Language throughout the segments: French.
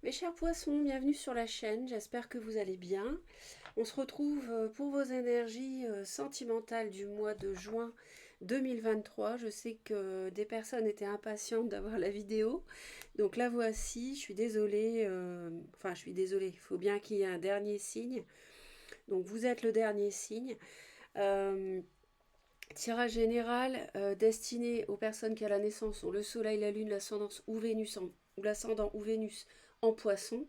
Mes chers poissons, bienvenue sur la chaîne, j'espère que vous allez bien. On se retrouve pour vos énergies sentimentales du mois de juin 2023. Je sais que des personnes étaient impatientes d'avoir la vidéo, donc la voici. Je suis désolée, il faut bien qu'il y ait un dernier signe. Donc vous êtes le dernier signe. Euh, Tirage général destiné aux personnes qui à la naissance ont le soleil, la lune, l'ascendance ou Vénus ou l'ascendant ou Vénus en poisson.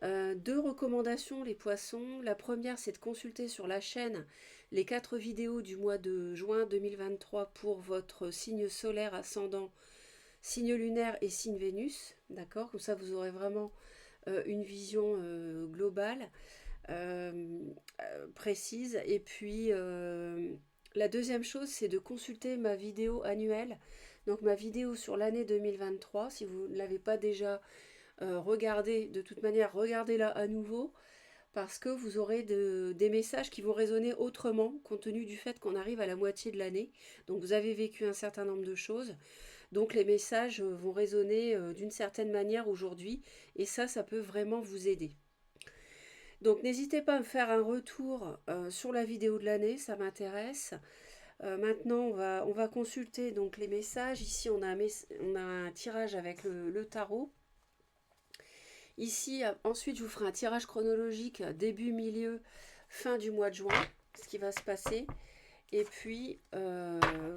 Deux recommandations les poissons. La première, c'est de consulter sur la chaîne les 4 vidéos du mois de juin 2023 pour votre signe solaire, ascendant, signe lunaire et signe Vénus. D'accord. Comme ça, vous aurez vraiment une vision globale, précise. Et puis, la deuxième chose, c'est de consulter ma vidéo annuelle. Donc, ma vidéo sur l'année 2023. Si vous ne l'avez pas déjà regardez, de toute manière, regardez-la à nouveau parce que vous aurez des messages qui vont résonner autrement compte tenu du fait qu'on arrive à la moitié de l'année. Donc vous avez vécu un certain nombre de choses. Donc les messages vont résonner d'une certaine manière aujourd'hui et ça peut vraiment vous aider. Donc n'hésitez pas à me faire un retour sur la vidéo de l'année, ça m'intéresse. Maintenant, on va consulter donc les messages. Ici, on a un tirage avec le tarot. Ici, ensuite, je vous ferai un tirage chronologique début, milieu, fin du mois de juin, ce qui va se passer. Et puis,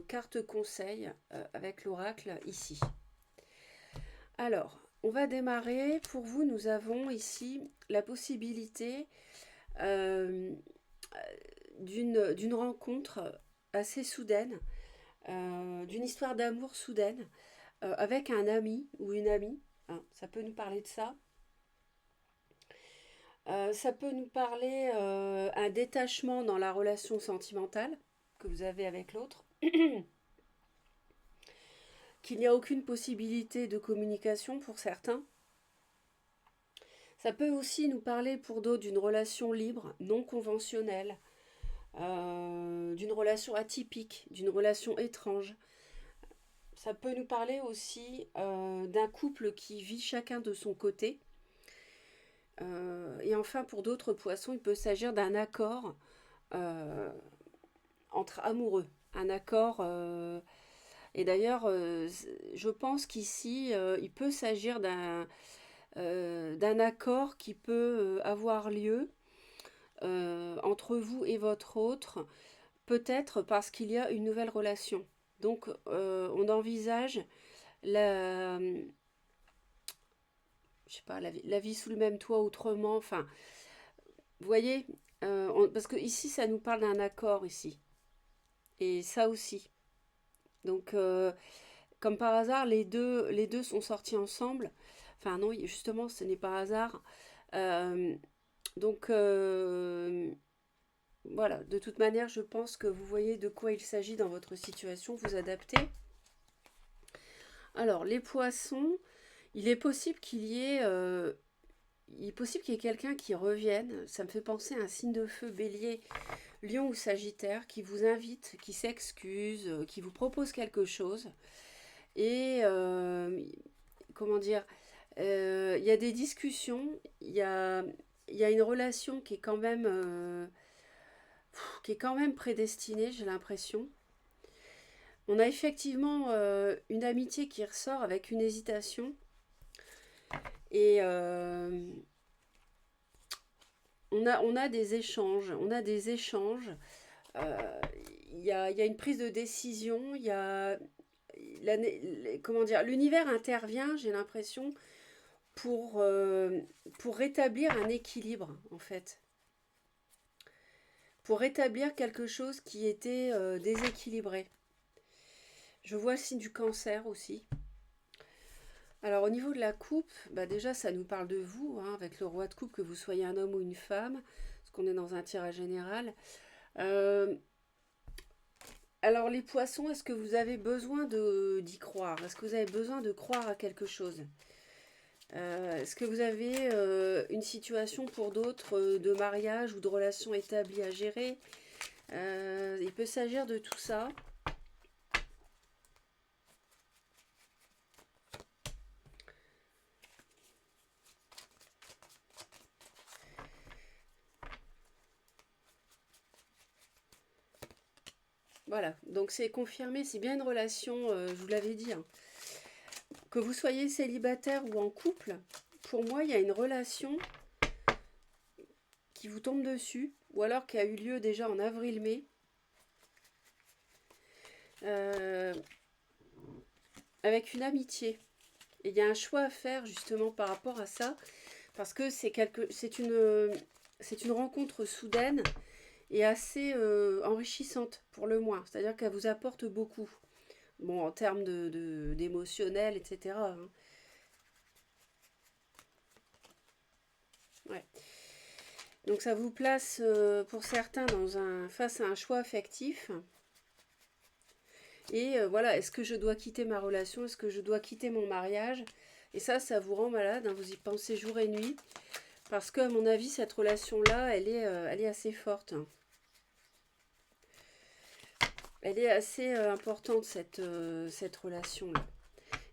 carte conseil avec l'oracle ici. Alors, on va démarrer. Pour vous, nous avons ici la possibilité d'une rencontre assez soudaine, d'une histoire d'amour soudaine, avec un ami ou une amie. Hein, ça peut nous parler de ça. Ça peut nous parler un détachement dans la relation sentimentale que vous avez avec l'autre, qu'il n'y a aucune possibilité de communication pour certains. Ça peut aussi nous parler pour d'autres d'une relation libre, non conventionnelle, d'une relation atypique, d'une relation étrange. Ça peut nous parler aussi d'un couple qui vit chacun de son côté. Et enfin, pour d'autres poissons, il peut s'agir d'un accord euh, entre amoureux. Un accord. Et d'ailleurs, je pense qu'ici, il peut s'agir d'un accord qui peut avoir lieu entre vous et votre autre, peut-être parce qu'il y a une nouvelle relation. Donc, on envisage la, je sais pas, la vie sous le même toit autrement. Enfin, vous voyez, parce que ici, ça nous parle d'un accord ici. Et ça aussi. Donc, comme par hasard, les deux sont sortis ensemble. Enfin non, justement, ce n'est pas hasard. Euh, donc voilà, de toute manière, je pense que vous voyez de quoi il s'agit dans votre situation, vous adaptez. Alors, les poissons, il est possible qu'il y ait, il est possible qu'il y ait quelqu'un qui revienne. Ça me fait penser à un signe de feu, bélier, lion ou sagittaire, qui vous invite, qui s'excuse, qui vous propose quelque chose. Et comment dire, il y a des discussions, il y a une relation qui est quand même prédestinée, j'ai l'impression. On a effectivement une amitié qui ressort avec une hésitation. Et on a des échanges. On a des échanges. Euh, il y a une prise de décision. Il y a comment dire, l'univers intervient, j'ai l'impression, pour rétablir un équilibre, en fait. Pour rétablir quelque chose qui était déséquilibré. Je vois le signe du cancer aussi. Alors au niveau de la coupe, bah déjà ça nous parle de vous, hein, avec le roi de coupe, que vous soyez un homme ou une femme, parce qu'on est dans un tirage général. Euh, alors les poissons, est-ce que vous avez besoin d'y croire? Est-ce que vous avez besoin de croire à quelque chose? Est-ce que vous avez une situation pour d'autres de mariage ou de relation établie à gérer? Il peut s'agir de tout ça. Voilà, donc c'est confirmé, c'est bien une relation, je vous l'avais dit, hein. Que vous soyez célibataire ou en couple, pour moi, il y a une relation qui vous tombe dessus, ou alors qui a eu lieu déjà en avril-mai, euh, avec une amitié. Et il y a un choix à faire justement par rapport à ça, parce que c'est une rencontre soudaine et assez enrichissante pour le moins. C'est-à-dire qu'elle vous apporte beaucoup. Bon, en termes d'émotionnel, etc. Hein. Ouais. Donc ça vous place pour certains face à un choix affectif. Et voilà, est-ce que je dois quitter ma relation? Est-ce que je dois quitter mon mariage? Et ça vous rend malade, hein, vous y pensez jour et nuit. Parce que, à mon avis, cette relation-là, elle est assez forte. Hein. Elle est assez importante, cette relation-là.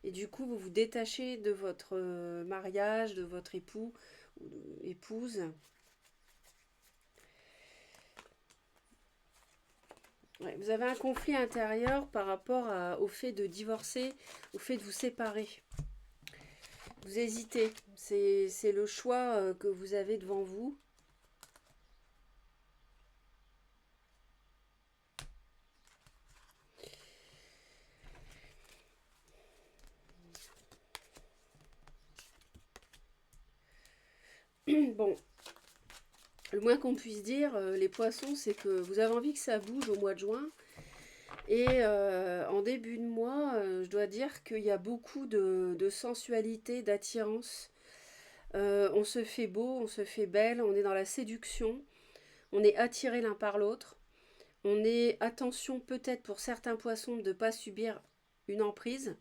Et du coup, vous vous détachez de votre mariage, de votre époux ou épouse. Ouais, vous avez un conflit intérieur par rapport au fait de divorcer, au fait de vous séparer. Vous hésitez. C'est le choix que vous avez devant vous. Bon, le moins qu'on puisse dire, les poissons, c'est que vous avez envie que ça bouge au mois de juin. Et en début de mois, je dois dire qu'il y a beaucoup de sensualité, d'attirance. On se fait beau, on se fait belle, on est dans la séduction, on est attiré l'un par l'autre. On est, attention peut-être pour certains poissons de ne pas subir une emprise.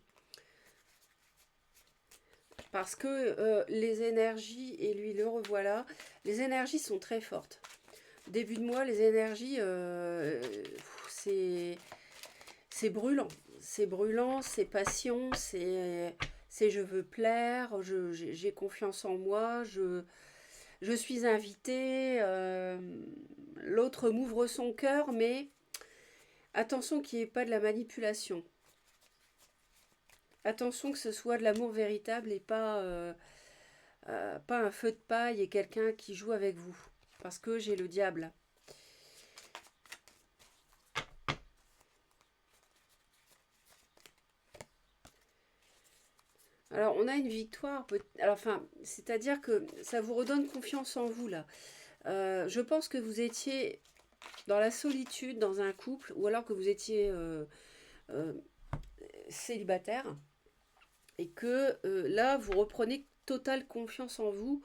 Parce que les énergies, et lui le revoilà, les énergies sont très fortes. Début de mois, les énergies, c'est brûlant. C'est brûlant, c'est passion, c'est je veux plaire, j'ai confiance en moi, je suis invitée, l'autre m'ouvre son cœur, mais attention qu'il n'y ait pas de la manipulation. Attention que ce soit de l'amour véritable et pas un feu de paille et quelqu'un qui joue avec vous. Parce que j'ai le diable. Alors, on a une victoire. Alors, enfin, c'est-à-dire que ça vous redonne confiance en vous, là. Je pense que vous étiez dans la solitude, dans un couple, ou alors que vous étiez euh, célibataire, et que là, vous reprenez totale confiance en vous.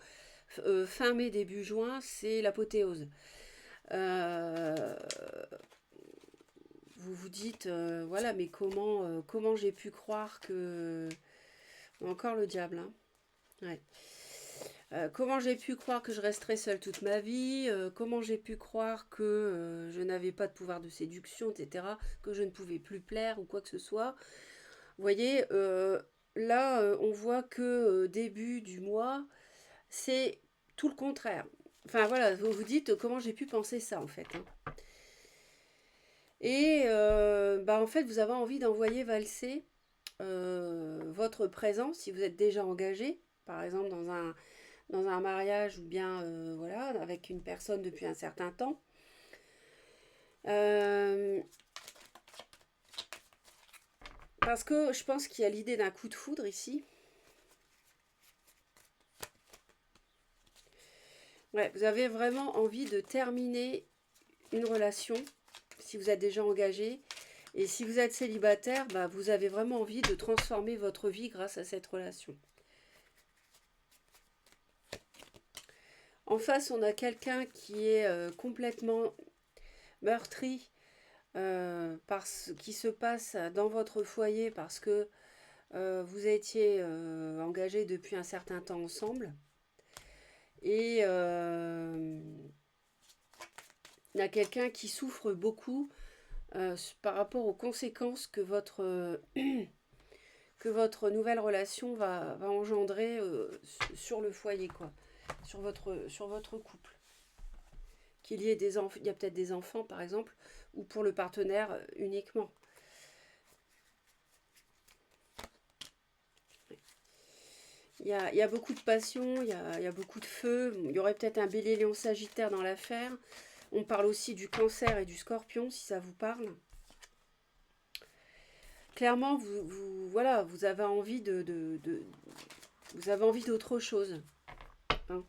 Fin mai, début juin, c'est l'apothéose. Euh, vous vous dites, voilà, mais comment j'ai pu croire que... Encore le diable, hein. Ouais. Comment j'ai pu croire que je resterais seule toute ma vie, comment j'ai pu croire que je n'avais pas de pouvoir de séduction, etc., que je ne pouvais plus plaire ou quoi que ce soit. Vous voyez, là, on voit que début du mois, c'est tout le contraire. Enfin voilà, vous vous dites comment j'ai pu penser ça en fait. Hein. Et bah, en fait, vous avez envie d'envoyer valser votre présence si vous êtes déjà engagé, par exemple dans un mariage ou bien voilà, avec une personne depuis un certain temps. Euh, Parce que je pense qu'il y a l'idée d'un coup de foudre ici. Ouais, vous avez vraiment envie de terminer une relation si vous êtes déjà engagé. Et si vous êtes célibataire, bah, vous avez vraiment envie de transformer votre vie grâce à cette relation. En face, on a quelqu'un qui est complètement meurtri par ce qui se passe dans votre foyer parce que vous étiez engagés depuis un certain temps ensemble. Et il y a quelqu'un qui souffre beaucoup par rapport aux conséquences que votre nouvelle relation va engendrer sur le foyer, quoi, sur votre couple. qu'il y ait des enfants, il y a peut-être des enfants par exemple, ou pour le partenaire uniquement. Il y a beaucoup de passion, il y a beaucoup de feu. Il y aurait peut-être un bélier lion sagittaire dans l'affaire. On parle aussi du cancer et du scorpion, si ça vous parle. Clairement, voilà, vous avez envie vous avez envie d'autre chose. Hein.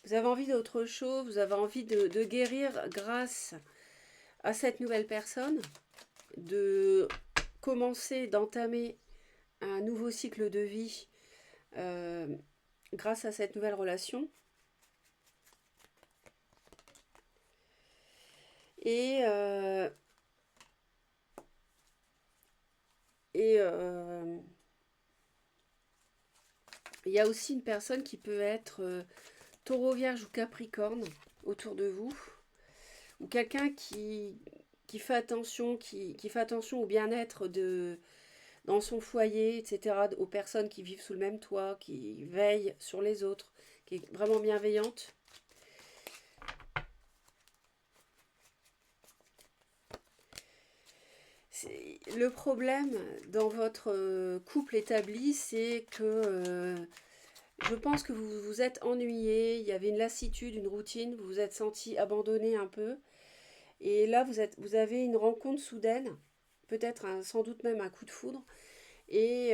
Vous avez envie d'autre chose, vous avez envie de guérir grâce à cette nouvelle personne, de commencer, d'entamer un nouveau cycle de vie euh, grâce à cette nouvelle relation. Et, euh, et il y a aussi une personne qui peut être taureau, vierge ou capricorne autour de vous, ou quelqu'un qui fait attention, qui fait attention au bien-être dans son foyer, etc., aux personnes qui vivent sous le même toit, qui veillent sur les autres, qui est vraiment bienveillante. Le problème dans votre couple établi, c'est que je pense que vous vous êtes ennuyé, il y avait une lassitude, une routine, vous vous êtes senti abandonné un peu. Et là, vous avez une rencontre soudaine, peut-être sans doute même un coup de foudre. Et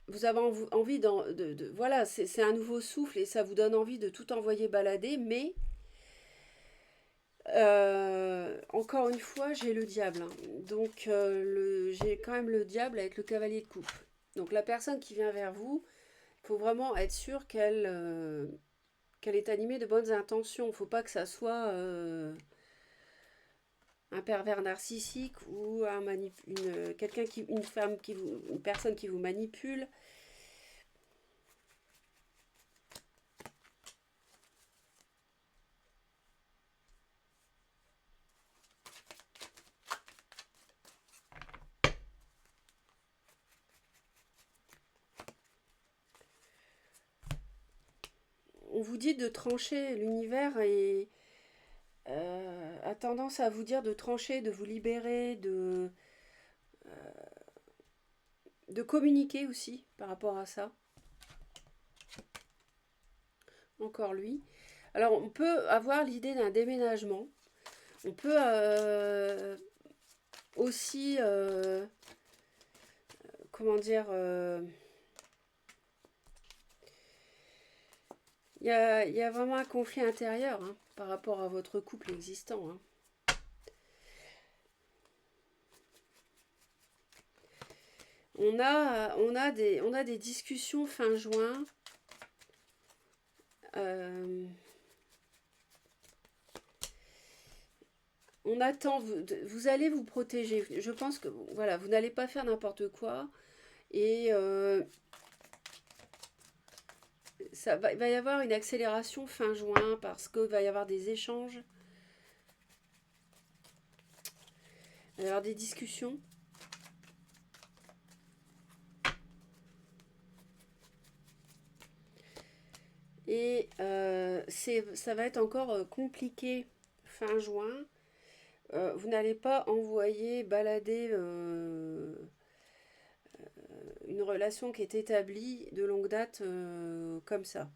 vous avez envie voilà, c'est un nouveau souffle et ça vous donne envie de tout envoyer balader. Mais encore une fois, j'ai le diable. Hein. Donc, j'ai quand même le diable avec le cavalier de coupe. Donc, la personne qui vient vers vous, il faut vraiment être sûr qu'elle est animée de bonnes intentions. Il ne faut pas que ça soit un pervers narcissique ou une femme une personne qui vous manipule. On vous dit de trancher, l'univers a tendance à vous dire de trancher, de vous libérer, de communiquer aussi par rapport à ça. Encore lui. Alors on peut avoir l'idée d'un déménagement. On peut aussi, comment dire, il y a vraiment un conflit intérieur hein, par rapport à votre couple existant. Hein. On a des discussions fin juin. On attend, vous allez vous protéger. Je pense que voilà, vous n'allez pas faire n'importe quoi. Et il va y avoir une accélération fin juin parce qu'il va y avoir des échanges. Il va y avoir des discussions. Et ça va être encore compliqué fin juin. Vous n'allez pas envoyer balader une relation qui est établie de longue date comme ça.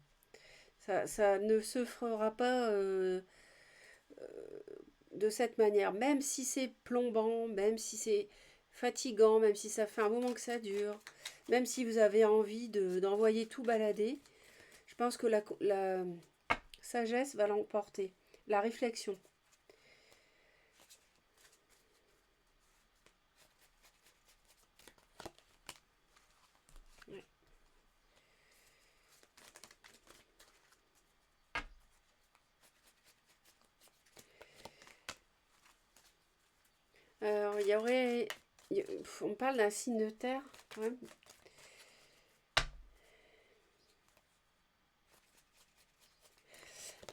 Ça ne se fera pas de cette manière, même si c'est plombant, même si c'est fatigant, même si ça fait un moment que ça dure, même si vous avez envie d'envoyer tout balader. Je pense que la sagesse va l'emporter, la réflexion. Ouais. Alors, on parle d'un signe de terre, quand même.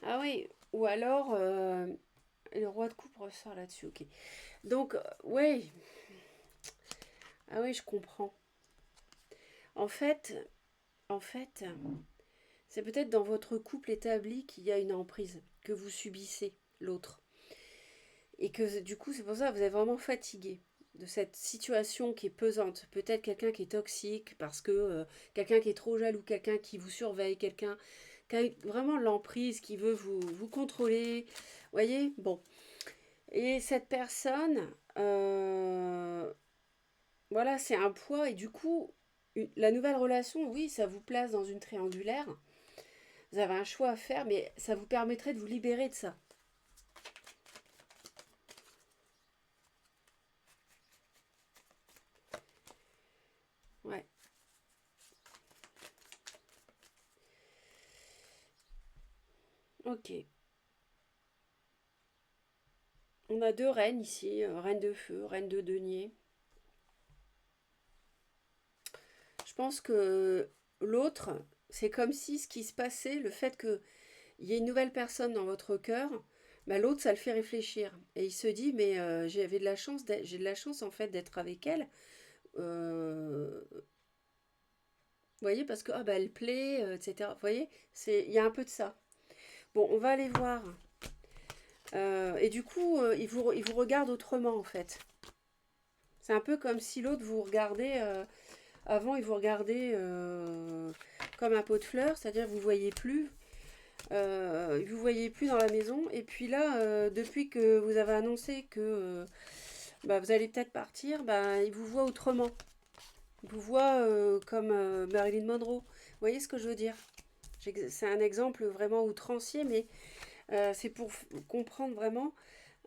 Ah oui, ou alors, le roi de coupe ressort là-dessus, ok. Donc, ouais, ah oui, je comprends. En fait, en fait, c'est peut-être dans votre couple établi qu'il y a une emprise, que vous subissez l'autre. Et que du coup, c'est pour ça que vous êtes vraiment fatigué de cette situation qui est pesante. Peut-être quelqu'un qui est toxique, parce que quelqu'un qui est trop jaloux, quelqu'un qui vous surveille, quelqu'un qui a vraiment l'emprise, qui veut vous contrôler. Vous voyez. Bon. Et cette personne, voilà, c'est un poids. Et du coup, la nouvelle relation, oui, ça vous place dans une triangulaire. Vous avez un choix à faire, mais ça vous permettrait de vous libérer de ça. Ouais. Ok. On a deux reines ici, reine de feu, reine de denier. Je pense que l'autre, c'est comme si ce qui se passait, le fait qu'il y ait une nouvelle personne dans votre cœur, bah, l'autre, ça le fait réfléchir. Et il se dit, mais j'avais de la chance, j'ai de la chance en fait d'être avec elle. Vous voyez, parce que bah, elle plaît, etc. Vous voyez, il y a un peu de ça. Bon, on va aller voir. Et du coup, il vous regarde autrement en fait. C'est un peu comme si l'autre vous regardait. Avant, il vous regardait comme un pot de fleurs, c'est-à-dire vous ne voyez plus. Vous voyez plus dans la maison. Et puis là, depuis que vous avez annoncé que bah, vous allez peut-être partir, bah, il vous voit autrement. Il vous voit comme Marilyn Monroe. Vous voyez ce que je veux dire? C'est un exemple vraiment outrancier, mais c'est pour comprendre vraiment.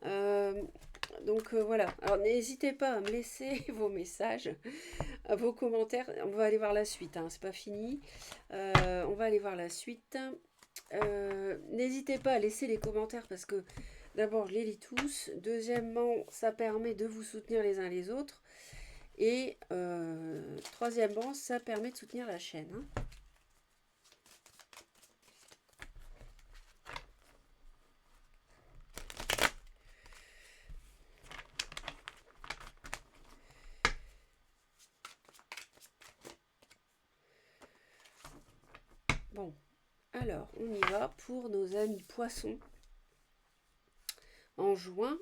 Euh, donc voilà. Alors n'hésitez pas à me laisser vos messages, vos commentaires. On va aller voir la suite, hein. C'est pas fini. On va aller voir la suite. N'hésitez pas à laisser les commentaires parce que d'abord je les lis tous. Deuxièmement, ça permet de vous soutenir les uns les autres. Et troisièmement, ça permet de soutenir la chaîne, hein. Bon, alors on y va pour nos amis poissons. En juin,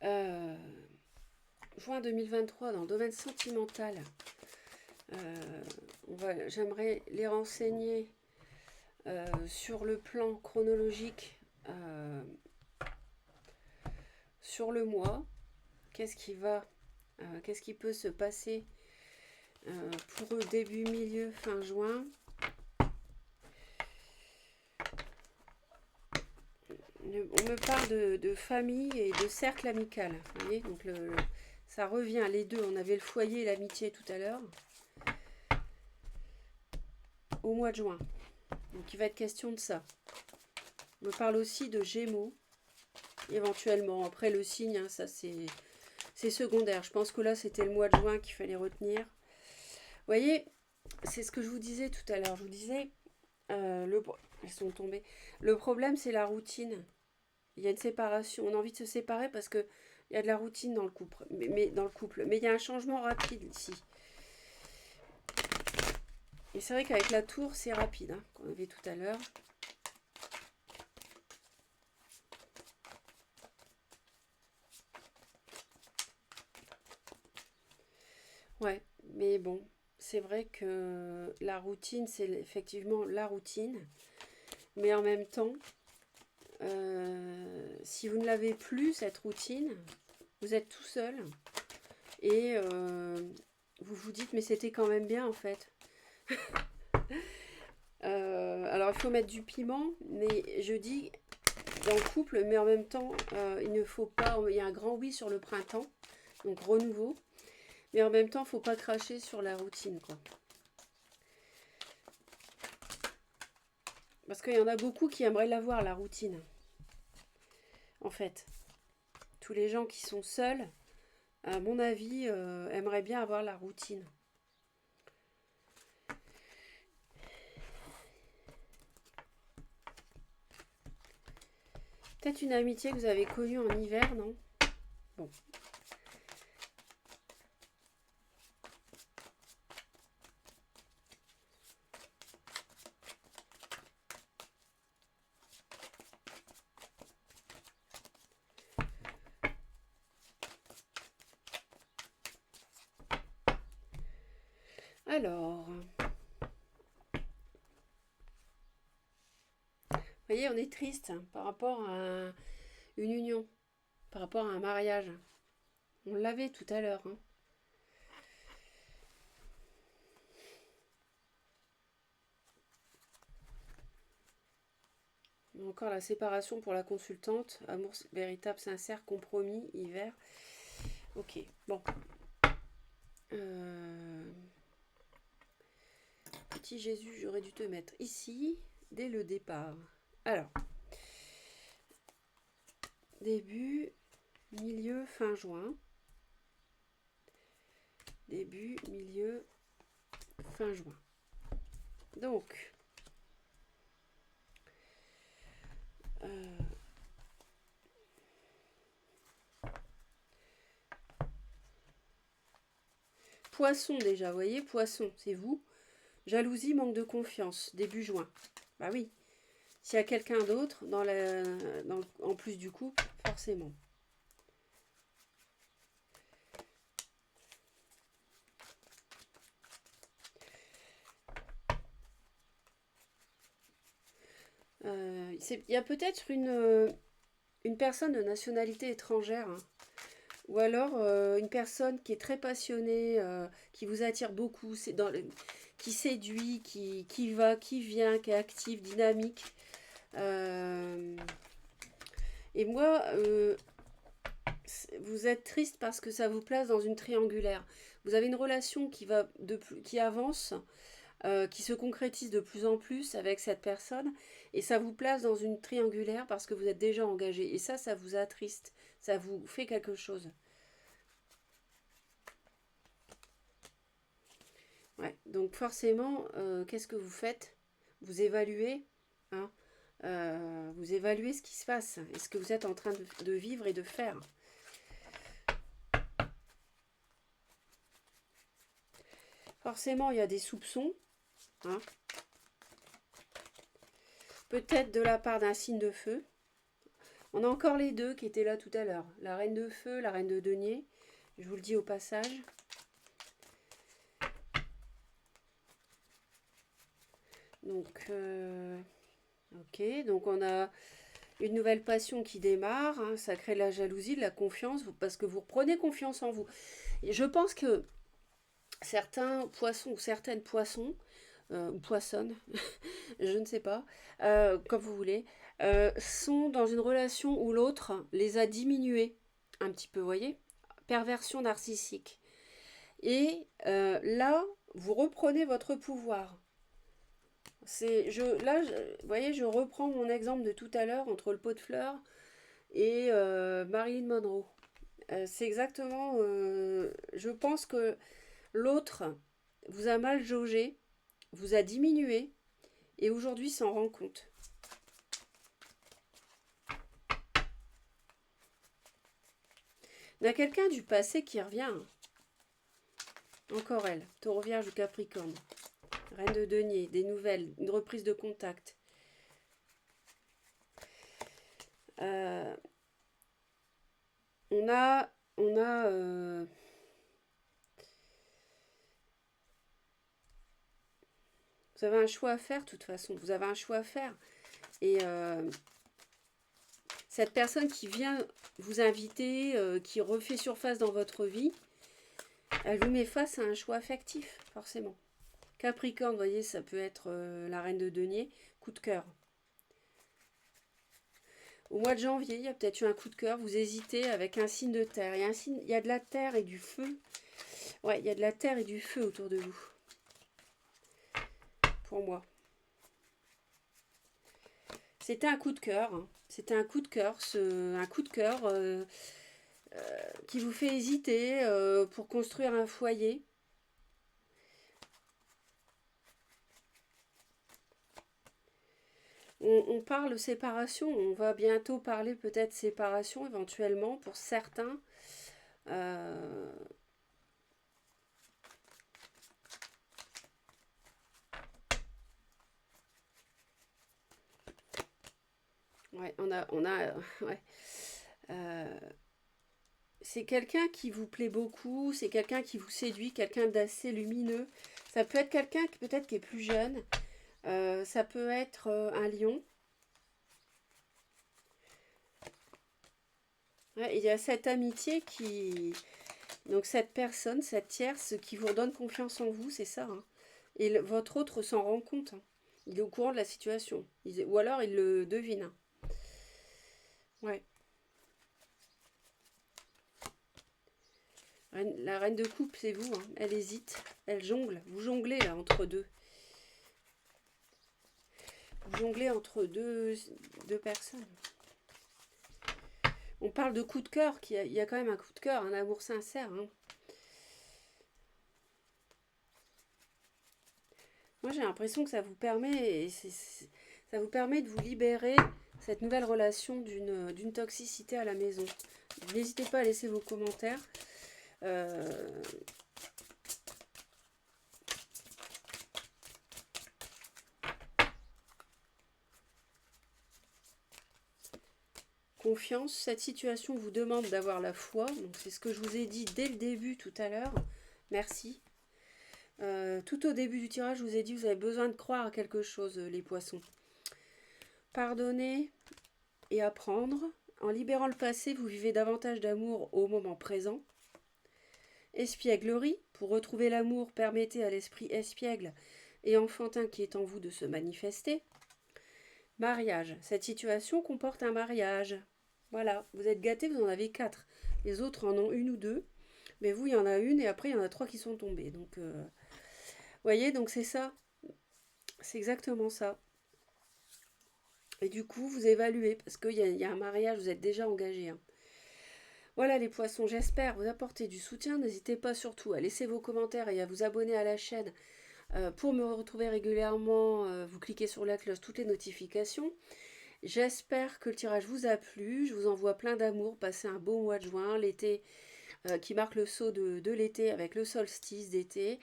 juin 2023, dans le domaine sentimental, j'aimerais les renseigner sur le plan chronologique, sur le mois. Qu'est-ce qui peut se passer pour eux début, milieu, fin juin. On me parle de famille et de cercle amical. Vous voyez, donc ça revient, les deux. On avait le foyer et l'amitié tout à l'heure. Au mois de juin. Donc il va être question de ça. On me parle aussi de Gémeaux, éventuellement. Après le signe, hein, ça c'est secondaire. Je pense que là c'était le mois de juin qu'il fallait retenir. Vous voyez, c'est ce que je vous disais tout à l'heure. Je vous disais, ils sont tombés. Le problème c'est la routine. Il y a une séparation. On a envie de se séparer parce que il y a de la routine dans le couple. Mais il y a un changement rapide ici. Et c'est vrai qu'avec la tour, c'est rapide, hein, qu'on avait tout à l'heure. Ouais, mais bon, c'est vrai que la routine, c'est effectivement la routine. Mais en même temps, si vous ne l'avez plus, cette routine, vous êtes tout seul. Et vous vous dites, mais c'était quand même bien en fait. Alors il faut mettre du piment, mais je dis dans le couple, mais en même temps, il ne faut pas. Il y a un grand oui sur le printemps, donc renouveau. Mais en même temps, il ne faut pas cracher sur la routine, quoi. Parce qu'il y en a beaucoup qui aimeraient l'avoir, la routine. En fait, tous les gens qui sont seuls, à mon avis, aimeraient bien avoir la routine. Peut-être une amitié que vous avez connue en hiver, non? Bon. Alors, vous voyez, on est triste par rapport à une union, par rapport à un mariage. On l'avait tout à l'heure. Encore la séparation pour la consultante. Amour véritable, sincère, compromis, hiver. Ok, bon. Petit Jésus, j'aurais dû te mettre ici dès le départ. Alors, début, milieu, fin juin. Début, milieu, fin juin. Donc, poisson déjà, vous voyez, poisson, c'est vous. Jalousie, manque de confiance, début juin. Bah oui, s'il y a quelqu'un d'autre en plus du couple, forcément. Il y a peut-être une personne de nationalité étrangère, hein, ou alors une personne qui est très passionnée, qui vous attire beaucoup, qui séduit, qui va, qui vient, qui est active, dynamique. Et moi, vous êtes triste parce que ça vous place dans une triangulaire. Vous avez une relation qui avance, qui se concrétise de plus en plus avec cette personne, et ça vous place dans une triangulaire parce que vous êtes déjà engagé. Et ça vous attriste, ça vous fait quelque chose. Ouais, donc forcément, qu'est-ce que vous faites? Vous évaluez, hein, vous évaluez ce qui se passe et ce que vous êtes en train de vivre et de faire. Forcément, il y a des soupçons, hein, peut-être de la part d'un signe de feu. On a encore les deux qui étaient là tout à l'heure. La reine de feu, la reine de denier. Je vous le dis au passage. Donc, ok. Donc, on a une nouvelle passion qui démarre. Hein, ça crée de la jalousie, de la confiance, parce que vous reprenez confiance en vous. Et je pense que certains poissons ou certaines poissons, ou poissonnes, je ne sais pas, comme vous voulez, sont dans une relation où l'autre les a diminués un petit peu, vous voyez, perversion narcissique. Et là, vous reprenez votre pouvoir. Vous voyez, je reprends mon exemple de tout à l'heure entre le pot de fleurs et Marilyn Monroe. C'est exactement, je pense que l'autre vous a mal jaugé, vous a diminué et aujourd'hui s'en rend compte. Il y a quelqu'un du passé qui revient. Encore elle, Taureau Vierge du Capricorne. Reine de denier, des nouvelles, une reprise de contact. On a vous avez un choix à faire, de toute façon. Vous avez un choix à faire. Et cette personne qui vient vous inviter, qui refait surface dans votre vie, elle vous met face à un choix affectif, forcément. Capricorne, vous voyez, ça peut être la reine de denier, coup de cœur. Au mois de janvier, il y a peut-être eu un coup de cœur, vous hésitez avec un signe de terre. Il y a de la terre et du feu. Ouais, il y a de la terre et du feu autour de vous. Pour moi. C'était un coup de cœur. Hein. C'était un coup de cœur, un coup de cœur qui vous fait hésiter pour construire un foyer. On parle séparation, on va bientôt parler peut-être séparation éventuellement pour certains. Ouais, ouais. C'est quelqu'un qui vous plaît beaucoup, c'est quelqu'un qui vous séduit, quelqu'un d'assez lumineux, Ça peut être quelqu'un qui peut-être qui est plus jeune. Ça peut être un lion. Ouais, il y a cette amitié qui... Donc cette personne, cette tierce qui vous redonne confiance en vous, c'est ça, hein. Et votre autre s'en rend compte, hein. Il est au courant de la situation. Ou alors il le devine, hein. Ouais. La reine de coupe, c'est vous, hein. Elle hésite. Elle jongle. Vous jonglez là entre deux. Vous jonglez entre deux personnes. On parle de coup de cœur, il y a quand même un coup de cœur, un amour sincère, hein. Moi, j'ai l'impression que ça vous permet, ça vous permet de vous libérer cette nouvelle relation d'une toxicité à la maison. N'hésitez pas à laisser vos commentaires. Euh, Confiance, cette situation vous demande d'avoir la foi. Donc c'est ce que je vous ai dit dès le début tout à l'heure. Merci. Tout au début du tirage, je vous ai dit vous avez besoin de croire à quelque chose, les poissons. Pardonner et apprendre. En libérant le passé, vous vivez davantage d'amour au moment présent. Espièglerie. Pour retrouver l'amour, permettez à l'esprit espiègle et enfantin qui est en vous de se manifester. Mariage. Cette situation comporte un mariage. Voilà, vous êtes gâtés, vous en avez 4. Les autres en ont une ou deux. Mais vous, il y en a une et après, il y en a 3 qui sont tombés. Donc, voyez, donc c'est ça. C'est exactement ça. Et du coup, vous évaluez parce qu'il y a un mariage, vous êtes déjà engagé, hein. Voilà les poissons, j'espère vous apporter du soutien. N'hésitez pas surtout à laisser vos commentaires et à vous abonner à la chaîne pour me retrouver régulièrement. Vous cliquez sur la cloche, toutes les notifications. J'espère que le tirage vous a plu. Je vous envoie plein d'amour. Passez un beau mois de juin, l'été qui marque le saut de l'été avec le solstice d'été.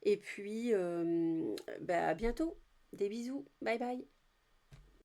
Et puis, à bientôt. Des bisous. Bye bye.